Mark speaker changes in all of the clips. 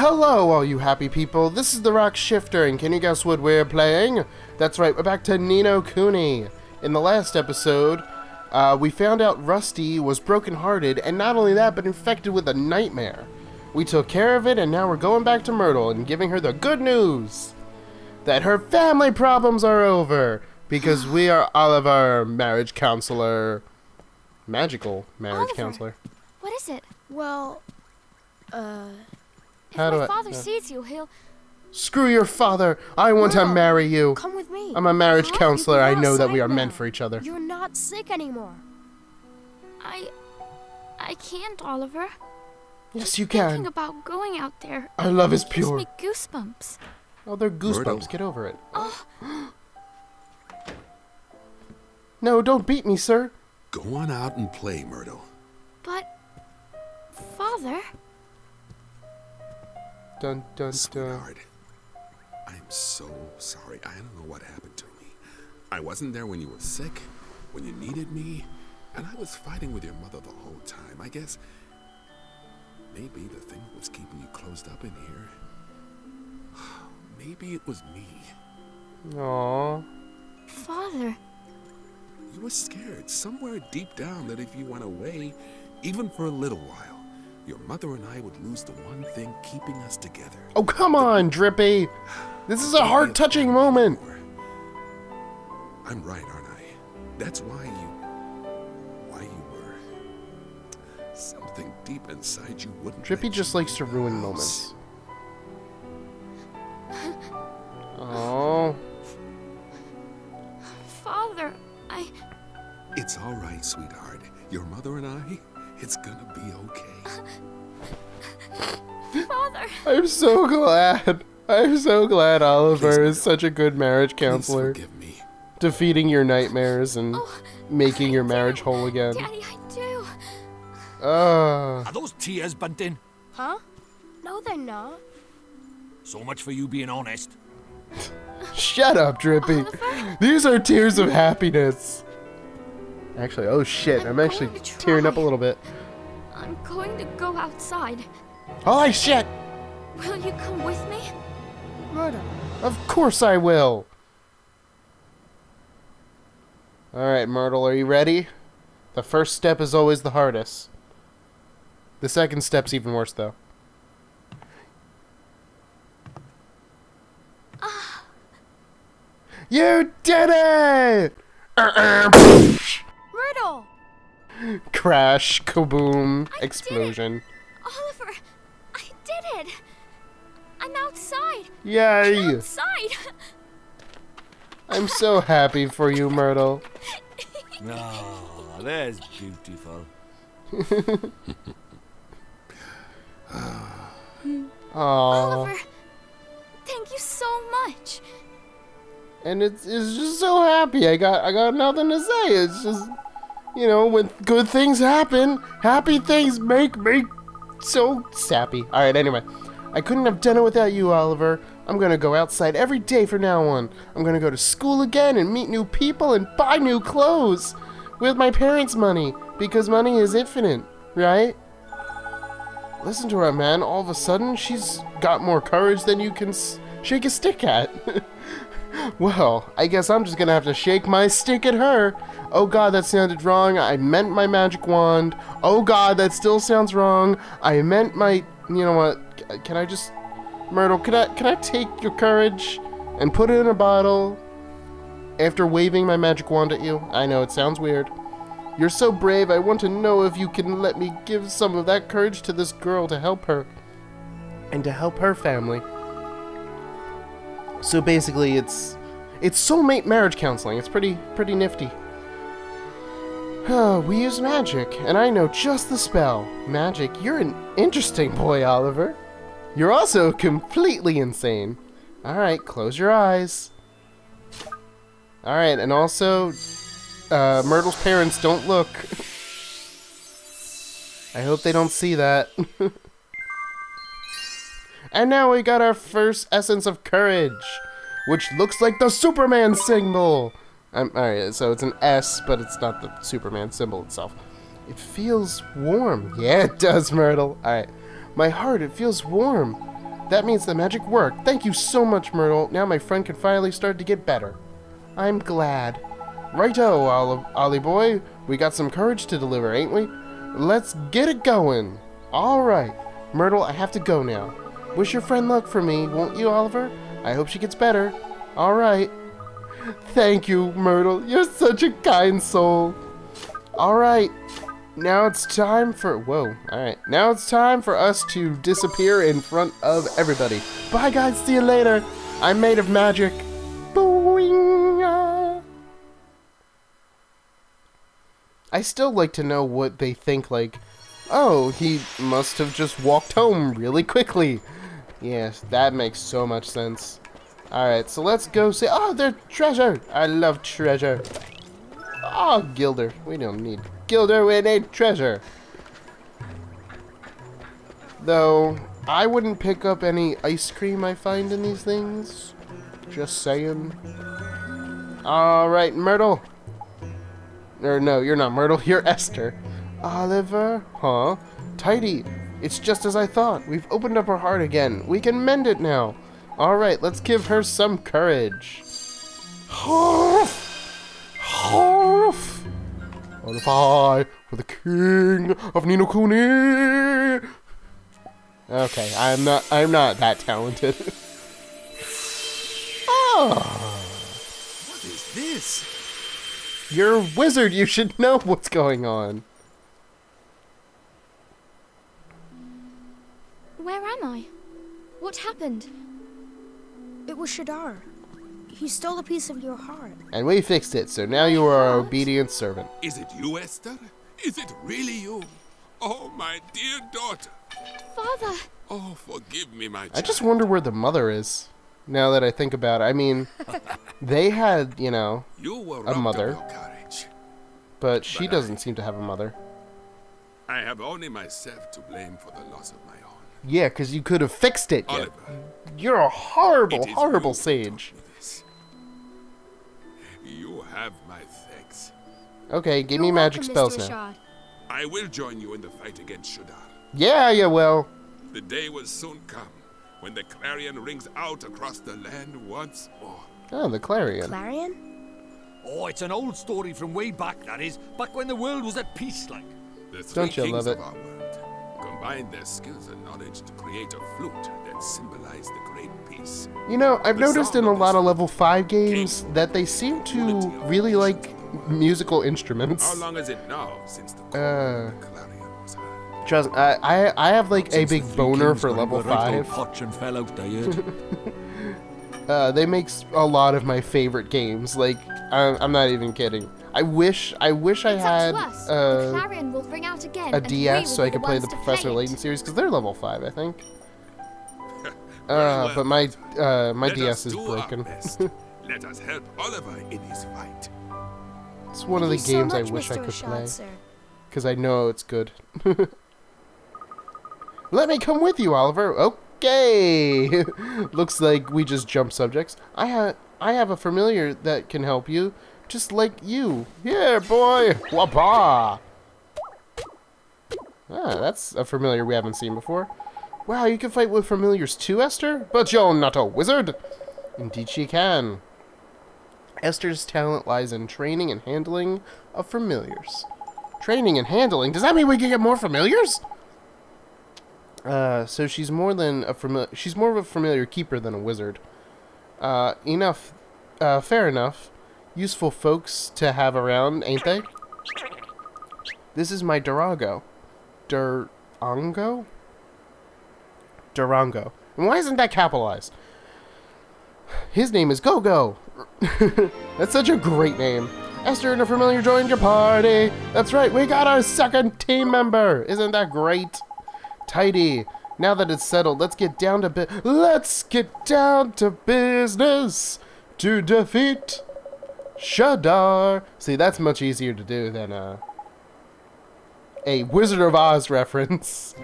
Speaker 1: Hello, all you happy people. This is the Rock Shifter, and can you guess what we're playing? That's right, we're back to Kuni No Kuni. In the last episode, we found out Rusty was brokenhearted, and not only that, but infected with a nightmare. We took care of it, and now we're going back to Myrtle and giving her the good news that her family problems are over, because we are Oliver, marriage counselor. Magical marriage counselor.
Speaker 2: What is it? Well, if
Speaker 1: How do
Speaker 2: my father sees you, he'll...
Speaker 1: Screw your father! I want to marry you!
Speaker 2: Come with me.
Speaker 1: I'm a marriage counselor. I know that we are
Speaker 2: now.
Speaker 1: meant for each other.
Speaker 2: You're not sick anymore. I can't, Oliver.
Speaker 1: Yes, you
Speaker 2: Thinking
Speaker 1: can.
Speaker 2: about going out there.
Speaker 1: Our love is
Speaker 2: Gives
Speaker 1: pure.
Speaker 2: me goosebumps.
Speaker 1: Oh, they're goosebumps.
Speaker 3: Myrtle.
Speaker 1: Get over it.
Speaker 2: Oh,
Speaker 1: No, don't beat me, sir.
Speaker 3: Go on out and play, Myrtle.
Speaker 2: but... Father?
Speaker 1: Dun, dun, dun.
Speaker 3: Sweetheart, I'm so sorry. I don't know what happened to me. I wasn't there when you were sick, when you needed me, and I was fighting with your mother the whole time. I guess maybe the thing was keeping you closed up in here. Maybe it was me.
Speaker 1: Aww.
Speaker 2: Father.
Speaker 3: You were scared somewhere deep down that if you went away, even for a little while, your mother and I would lose the one thing keeping us together.
Speaker 1: Oh, come on, Drippy. This is a heart-touching moment.
Speaker 3: I'm right, aren't I? That's why you were. Something deep inside you wouldn't.
Speaker 1: Drippy
Speaker 3: let
Speaker 1: just
Speaker 3: you
Speaker 1: likes to
Speaker 3: leave
Speaker 1: ruin
Speaker 3: the house.
Speaker 1: moments. Oh.
Speaker 2: Father,
Speaker 3: It's all right, sweetheart. Your mother and I, it's gonna be okay.
Speaker 2: Father.
Speaker 1: I'm so glad. I'm so glad Oliver
Speaker 3: Please,
Speaker 1: is such a good marriage
Speaker 3: Please
Speaker 1: counselor.
Speaker 3: forgive me.
Speaker 1: Defeating your nightmares and making your marriage whole again.
Speaker 2: Daddy, I do.
Speaker 4: Are those tears, Bunting?
Speaker 2: Huh? No, they're not.
Speaker 4: So much for you being honest.
Speaker 1: Shut up, Drippy.
Speaker 2: Oliver?
Speaker 1: These are tears of happiness. Actually, oh shit, I'm actually
Speaker 2: going to
Speaker 1: tearing up a
Speaker 2: try.
Speaker 1: little bit.
Speaker 2: I'm going to go outside.
Speaker 1: Holy shit!
Speaker 2: Will you come with me? Myrtle.
Speaker 1: Of course I will! Alright, Myrtle, are you ready? The first step is always the hardest. The second step's even worse, though. You did it!
Speaker 2: Myrtle!
Speaker 1: Crash, kaboom,
Speaker 2: I did
Speaker 1: explosion.
Speaker 2: Oliver, I did it! I'm outside!
Speaker 1: Yay!
Speaker 2: Outside!
Speaker 1: I'm so happy for you, Myrtle.
Speaker 4: Oh, that's beautiful.
Speaker 1: Aww.
Speaker 2: Oliver, thank you so much.
Speaker 1: And it's just so happy. I got nothing to say. It's just, you know, when good things happen, happy things make me so sappy. Alright, anyway. I couldn't have done it without you, Oliver. I'm gonna go outside every day from now on. I'm gonna go to school again and meet new people and buy new clothes with my parents' money, because money is infinite, right? Listen to her, man. All of a sudden, she's got more courage than you can shake a stick at. Well, I guess I'm just gonna have to shake my stick at her. Oh god, that sounded wrong. I meant my magic wand. Oh god, that still sounds wrong. I meant my... You know what? Can I just... Myrtle, can I take your courage and put it in a bottle after waving my magic wand at you? I know, it sounds weird. You're so brave. I want to know if you can let me give some of that courage to this girl to help her. And to help her family. So basically, it's soulmate marriage counseling. It's pretty nifty. We use magic, and I know just the spell. Magic, you're an interesting boy, Oliver. You're also completely insane. Alright, close your eyes. Alright, and also, Myrtle's parents don't look. I hope they don't see that. And now we got our first essence of courage, which looks like the Superman symbol. Alright, so it's an S, but it's not the Superman symbol itself. It feels warm. Yeah, it does, Myrtle. Alright. My heart, it feels warm. That means the magic worked. Thank you so much, Myrtle. Now my friend can finally start to get better. I'm glad. Righto, Ollie boy. We got some courage to deliver, ain't we? Let's get it going. Alright. Myrtle, I have to go now. Wish your friend luck for me, won't you, Oliver? I hope she gets better. Alright. Thank you, Myrtle. You're such a kind soul. Alright. Now it's time for... Whoa. Alright. Now it's time for us to disappear in front of everybody. Bye, guys. See you later. I'm made of magic. Boing. I still like to know what they think, like, oh, he must have just walked home really quickly. Yes, that makes so much sense. Alright, so let's go see... Oh, there's treasure! I love treasure. Oh, Gilder. We don't need Gilder, we need treasure. Though, I wouldn't pick up any ice cream I find in these things. Just saying. Alright, Myrtle. Or no, you're not Myrtle, you're Esther. Oliver? Huh? Tidy. It's just as I thought. We've opened up her heart again. We can mend it now. Alright, let's give her some courage. On a fly for the king of Ni No Kuni. Okay, I'm not that talented. Oh.
Speaker 3: What is this?
Speaker 1: You're a wizard, you should know what's going on.
Speaker 2: Where am I? What happened?
Speaker 5: It was Shadar. He stole a piece of your heart.
Speaker 1: And we fixed it, so now you are our obedient servant.
Speaker 3: Is it you, Esther? Is it really you? Oh, my dear daughter.
Speaker 2: Father!
Speaker 3: Oh, forgive me, my child.
Speaker 1: I just wonder where the mother is, now that I think about it. I mean, they had, you know,
Speaker 3: You were
Speaker 1: a mother,
Speaker 3: robbed of your courage.
Speaker 1: but she doesn't seem to have a mother.
Speaker 3: I have only myself to blame for the loss of my own.
Speaker 1: Yeah, because you could have fixed it yet.
Speaker 3: Oliver,
Speaker 1: You're a horrible,
Speaker 3: it is
Speaker 1: horrible
Speaker 3: you who
Speaker 1: sage.
Speaker 3: taught me this. You have my thanks.
Speaker 1: Okay, give
Speaker 5: You're
Speaker 1: me magic
Speaker 5: welcome,
Speaker 1: spells
Speaker 5: Mr.
Speaker 1: now.
Speaker 5: Ashad.
Speaker 3: I will join you in the fight against Shadar.
Speaker 1: Yeah, you will.
Speaker 3: The day will soon come when the clarion rings out across the land once more.
Speaker 1: Oh, the clarion.
Speaker 5: Clarion?
Speaker 4: Oh, it's an old story from way back, that is. Back when the world was at peace, like.
Speaker 3: The three
Speaker 1: Don't you
Speaker 3: kings
Speaker 1: love it?
Speaker 3: of our world combined their skills and knowledge to create a flute that symbolized the great peace.
Speaker 1: You know, I've
Speaker 3: The
Speaker 1: noticed in
Speaker 3: song
Speaker 1: a
Speaker 3: of
Speaker 1: lot
Speaker 3: this
Speaker 1: of level 5 games
Speaker 3: king
Speaker 1: that they seem to
Speaker 3: unity of
Speaker 1: really
Speaker 3: the
Speaker 1: like
Speaker 3: nations of the world.
Speaker 1: musical
Speaker 3: How
Speaker 1: instruments.
Speaker 3: long is it now since the call of the clarion was heard?
Speaker 1: Trust, I have like a
Speaker 4: Since the
Speaker 1: big
Speaker 4: three
Speaker 1: boner
Speaker 4: kings
Speaker 1: for
Speaker 4: got
Speaker 1: level
Speaker 4: into a right old
Speaker 1: 5.
Speaker 4: hotch and fell out, I heard.
Speaker 1: They make a lot of my favorite games. Like, I'm not even kidding. I wish I
Speaker 2: It's
Speaker 1: had
Speaker 2: up to us. The clarion will ring out again,
Speaker 1: a
Speaker 2: and we
Speaker 1: DS
Speaker 2: will
Speaker 1: so I
Speaker 2: be
Speaker 1: could play
Speaker 2: ones
Speaker 1: the
Speaker 2: to
Speaker 1: Professor
Speaker 2: play
Speaker 1: Layton
Speaker 2: it.
Speaker 1: series because they're level 5, I think.
Speaker 3: Very
Speaker 1: But my
Speaker 3: Let
Speaker 1: DS
Speaker 3: us
Speaker 1: is
Speaker 3: do
Speaker 1: broken.
Speaker 3: Our best. Let us help Oliver in his fight.
Speaker 1: It's one of the
Speaker 5: Thank you so
Speaker 1: games I
Speaker 5: much,
Speaker 1: wish I
Speaker 5: Mr.
Speaker 1: could
Speaker 5: Ashad,
Speaker 1: play
Speaker 5: sir.
Speaker 1: because I know it's good. Let me come with you, Oliver. Okay. Looks like we just jumped subjects. I have a familiar that can help you, just like you. Yeah, boy. Wapa. Ah, that's a familiar we haven't seen before. Wow, you can fight with familiars too, Esther? But you're not a wizard. Indeed she can. Esther's talent lies in training and handling of familiars. Training and handling? Does that mean we can get more familiars? So she's more than a familiar. She's more of a familiar keeper than a wizard. Enough. Fair enough. Useful folks to have around, ain't they? This is my Durango. Durango? Durango. And why isn't that capitalized? His name is Go-Go. That's such a great name. Esther and a familiar joined your party. That's right, we got our second team member. Isn't that great? Tidy. Now that it's settled, let's get down to business to defeat Shadar. See, that's much easier to do than a Wizard of Oz reference.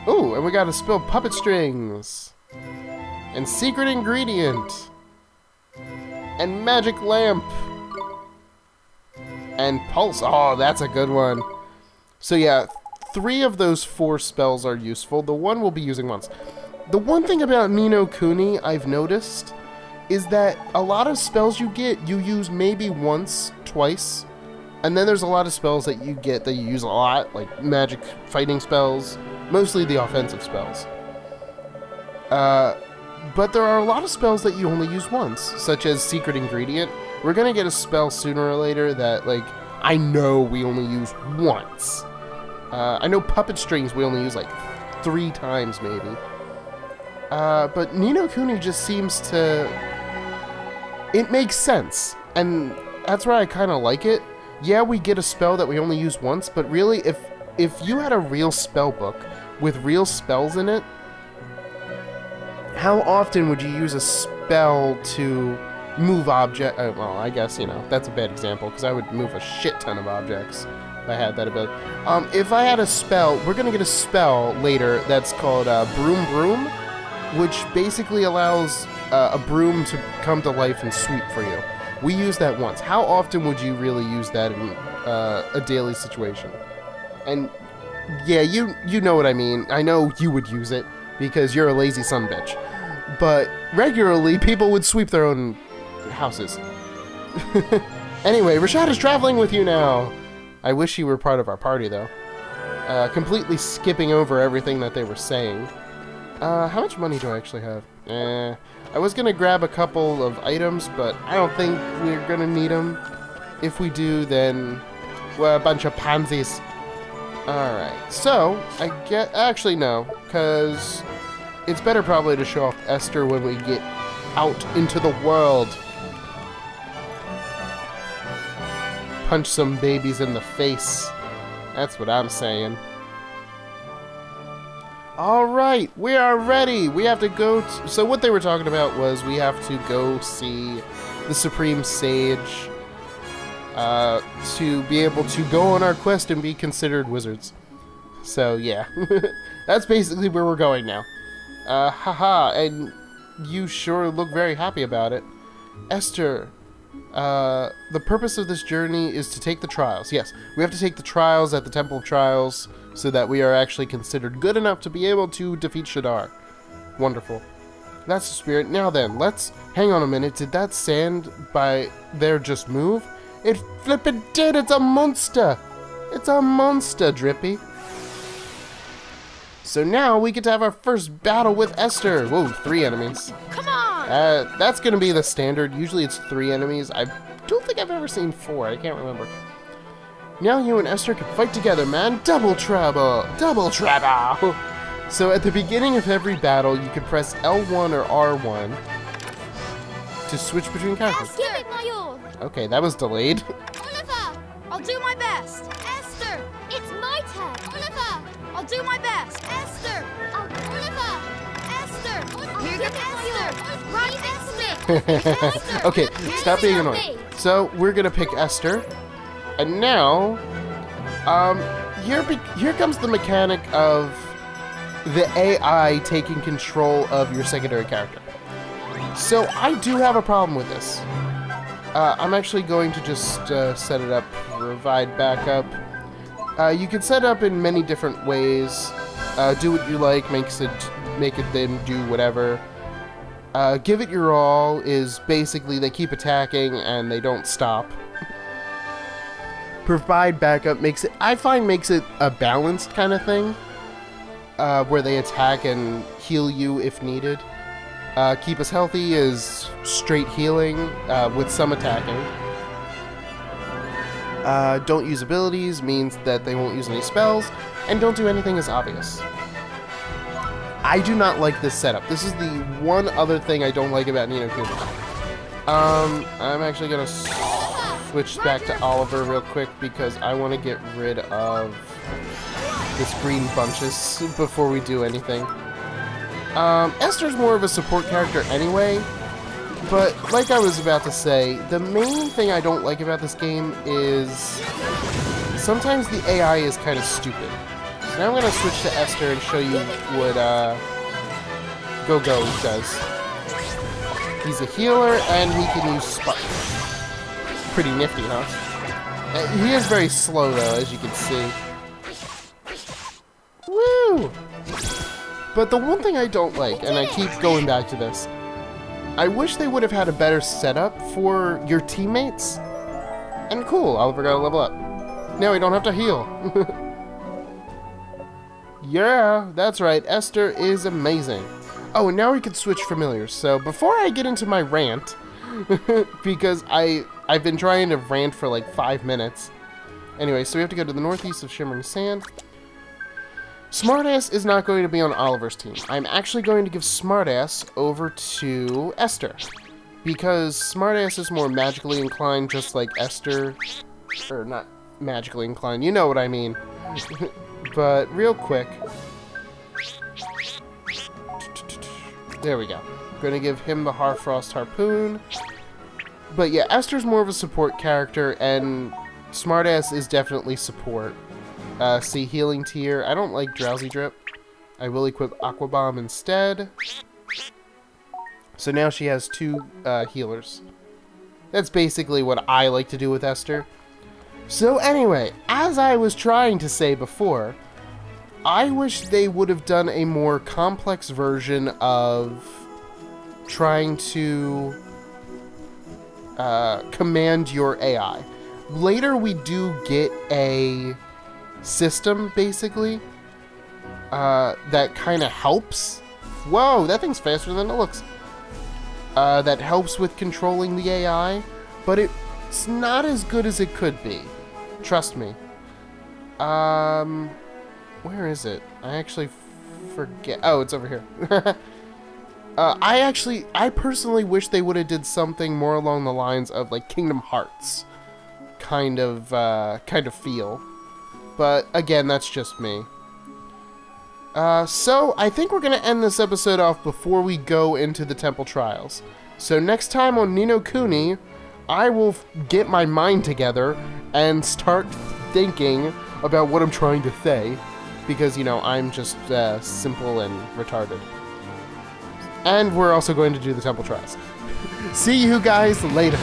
Speaker 1: Ooh, and we gotta spill puppet strings. And secret ingredient. And magic lamp. And pulse. Oh, that's a good one. So yeah, 3 of those 4 spells are useful. The one we'll be using once. The one thing about Ni no Kuni I've noticed is that a lot of spells you get, you use maybe once, twice, and then there's a lot of spells that you get that you use a lot, like magic fighting spells, mostly the offensive spells. But there are a lot of spells that you only use once, such as Secret Ingredient. We're gonna get a spell sooner or later that, like, I know we only use once. I know Puppet Strings we only use like 3 times maybe. But Ni no Kuni just seems to... It makes sense, and that's why I kind of like it. Yeah, we get a spell that we only use once, but really, if you had a real spell book with real spells in it, how often would you use a spell to move object? Well, I guess, you know, that's a bad example, because I would move a shit ton of objects if I had that ability. If I had a spell, we're going to get a spell later that's called Broom Broom, which basically allows a broom to come to life and sweep for you. We use that once. How often would you really use that in a daily situation? And yeah, you know what I mean. I know you would use it because you're a lazy sumbitch. But regularly, people would sweep their own houses. Anyway, Rashad is traveling with you now. I wish he were part of our party, though. Completely skipping over everything that they were saying. How much money do I actually have? I was gonna grab a couple of items, but I don't think we're gonna need them. If we do, then we're a bunch of pansies. Alright, so, I get... Actually, no, because it's better probably to show off Esther when we get out into the world. Punch some babies in the face. That's what I'm saying. Alright, we are ready! We have to go... So what they were talking about was we have to go see the Supreme Sage to be able to go on our quest and be considered wizards. So, yeah. That's basically where we're going now. Haha, and you sure look very happy about it. Esther, the purpose of this journey is to take the trials. Yes, we have to take the trials at the Temple of Trials so that we are actually considered good enough to be able to defeat Shadar. Wonderful. That's the spirit. Now then, let's... Hang on a minute. Did that sand by there just move? It flippin' did! It's a monster! It's a monster, Drippy. So now we get to have our first battle with Esther. Whoa, 3 enemies.
Speaker 5: Come on!
Speaker 1: That's gonna be the standard. Usually it's 3 enemies. I don't think I've ever seen 4. I can't remember. Now you and Esther can fight together, man. Double trouble! Double trouble! So at the beginning of every battle, you can press L1 or R1 to switch between characters.
Speaker 2: Give it my all.
Speaker 1: Okay, that was delayed.
Speaker 2: Oliver,
Speaker 5: I'll do my best.
Speaker 2: Esther, it's my turn. Oliver,
Speaker 5: I'll do my best.
Speaker 2: Esther, Oliver, Esther,
Speaker 5: Here
Speaker 2: give
Speaker 5: goes
Speaker 2: it my all. Right, Esther.
Speaker 1: Okay, stop being
Speaker 2: Help
Speaker 1: annoying.
Speaker 2: me.
Speaker 1: So we're gonna pick Esther, and now, here comes the mechanic of the AI taking control of your secondary character. So I do have a problem with this. I'm actually going to just set it up, provide backup. You can set it up in many different ways. Do what you like, make it then do whatever. Give it your all is basically they keep attacking and they don't stop. Provide backup makes it, I find, makes it a balanced kind of thing, where they attack and heal you if needed. Keep us healthy is straight healing with some attacking. Don't use abilities means that they won't use any spells, and don't do anything as obvious. I do not like this setup. This is the one other thing I don't like about Ni no Kuni. I'm actually gonna switch back to Oliver real quick because I want to get rid of this green bunches before we do anything. Esther's more of a support character anyway, but like I was about to say, the main thing I don't like about this game is sometimes the AI is kind of stupid. So now I'm going to switch to Esther and show you what Go-Go does. He's a healer and he can use Spark. Pretty nifty, huh? He is very slow though, as you can see. Woo! But the one thing I don't like, and I keep going back to this, I wish they would have had a better setup for your teammates. And cool, Oliver got a level up. Now we don't have to heal. Yeah, that's right, Esther is amazing. Oh, and now we can switch familiars. So before I get into my rant, because I've been trying to rant for like 5 minutes. Anyway, so we have to go to the northeast of Shimmering Sand. Smartass is not going to be on Oliver's team. I'm actually going to give Smartass over to Esther. Because Smartass is more magically inclined, just like Esther. Or not magically inclined, you know what I mean. But real quick. There we go. I'm going to give him the Harfrost Harpoon. But yeah, Esther's more of a support character, and Smartass is definitely support. See, Healing Tier. I don't like Drowsy Drip. I will equip Aqua Bomb instead. So now she has 2 healers. That's basically what I like to do with Esther. So anyway, as I was trying to say before, I wish they would have done a more complex version of trying to command your AI. Later we do get a system, basically, that kind of helps. Whoa, that thing's faster than it looks. That helps with controlling the AI, but it's not as good as it could be. Trust me. Where is it? I actually forget. Oh, it's over here. I personally wish they would have did something more along the lines of like Kingdom Hearts kind of feel. But again, that's just me. So I think we're gonna end this episode off before we go into the Temple Trials. So next time on Ni no Kuni, I will get my mind together and start thinking about what I'm trying to say. Because, you know, I'm just simple and retarded. And we're also going to do the Temple Trials. See you guys later.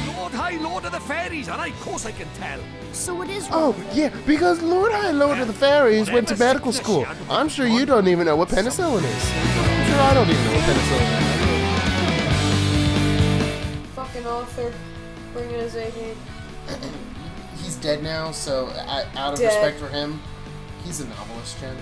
Speaker 4: Lord High Lord of the Fairies, and of course I can tell.
Speaker 5: So it is.
Speaker 1: Oh, yeah, because Lord High Lord of the Fairies went to medical school. I'm sure you don't even know what penicillin is. I'm sure I don't even know what penicillin is.
Speaker 6: Fucking author. Bringing his A-game.
Speaker 1: He's dead now, so out of
Speaker 6: Dead.
Speaker 1: respect for him, he's a novelist, Jen.